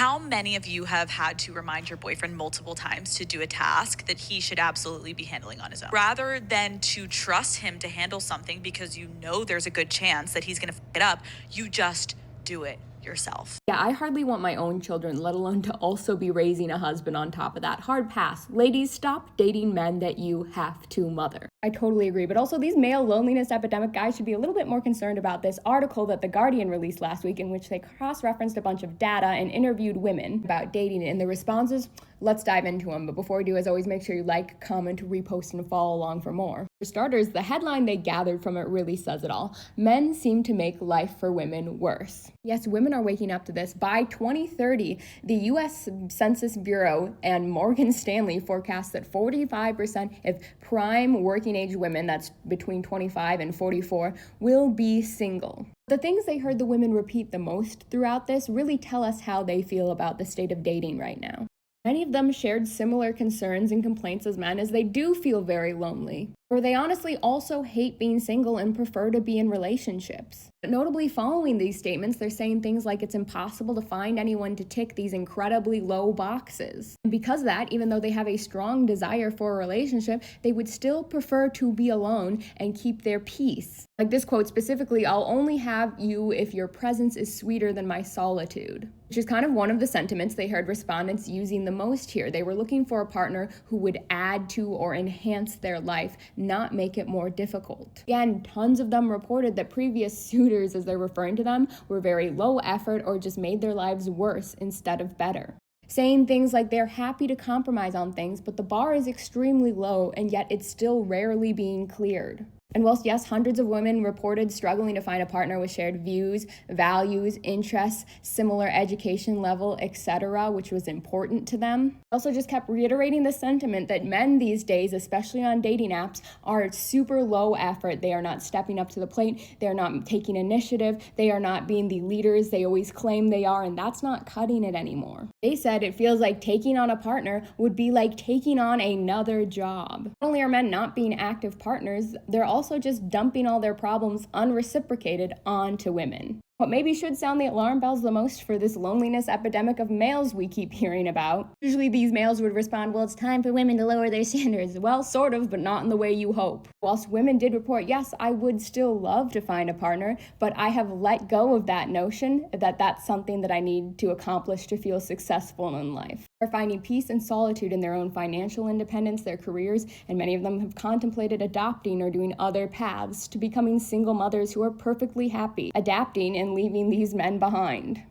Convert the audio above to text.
How many of you have had to remind your boyfriend multiple times to do a task that he should absolutely be handling on his own? Rather than to trust him to handle something because you know there's a good chance that he's going to f it up, you just do it yourself. Yeah, I hardly want my own children, let alone to also be raising a husband on top of that. Hard pass. Ladies, stop dating men that you have to mother. I totally agree, but also these male loneliness epidemic guys should be a little bit more concerned about this article that The Guardian released last week in which they cross-referenced a bunch of data and interviewed women about dating and the responses. Let's dive into them, but before we do, as always, make sure you like, comment, repost, and follow along for more. For starters, the headline they gathered from it really says it all. Men seem to make life for women worse. Yes, women are waking up to this. By 2030, the U.S. Census Bureau and Morgan Stanley forecast that 45% of prime working age women, that's between 25 and 44, will be single. The things they heard the women repeat the most throughout this really tell us how they feel about the state of dating right now. Many of them shared similar concerns and complaints as men, as they do feel very lonely, or they honestly also hate being single and prefer to be in relationships. But notably, following these statements, they're saying things like it's impossible to find anyone to tick these incredibly low boxes. And because of that, even though they have a strong desire for a relationship, they would still prefer to be alone and keep their peace. Like this quote specifically, "I'll only have you if your presence is sweeter than my solitude," which is kind of one of the sentiments they heard respondents using the most here. They were looking for a partner who would add to or enhance their life, not make it more difficult. Again, tons of them reported that previous suitors, as they're referring to them, were very low effort or just made their lives worse instead of better. Saying things like they're happy to compromise on things, but the bar is extremely low and yet it's still rarely being cleared. And whilst, yes, hundreds of women reported struggling to find a partner with shared views, values, interests, similar education level, etc., which was important to them, also just kept reiterating the sentiment that men these days, especially on dating apps, are super low effort. They are not stepping up to the plate. They are not taking initiative. They are not being the leaders they always claim they are, and that's not cutting it anymore. They said it feels like taking on a partner would be like taking on another job. Not only are men not being active partners, they're also just dumping all their problems unreciprocated onto women. What maybe should sound the alarm bells the most for this loneliness epidemic of males we keep hearing about. Usually these males would respond, well, it's time for women to lower their standards. Well, sort of, but not in the way you hope. Whilst women did report, yes, I would still love to find a partner, but I have let go of that notion that that's something that I need to accomplish to feel successful in life. They're finding peace and solitude in their own financial independence, their careers, and many of them have contemplated adopting or doing other paths to becoming single mothers who are perfectly happy, adapting and leaving these men behind.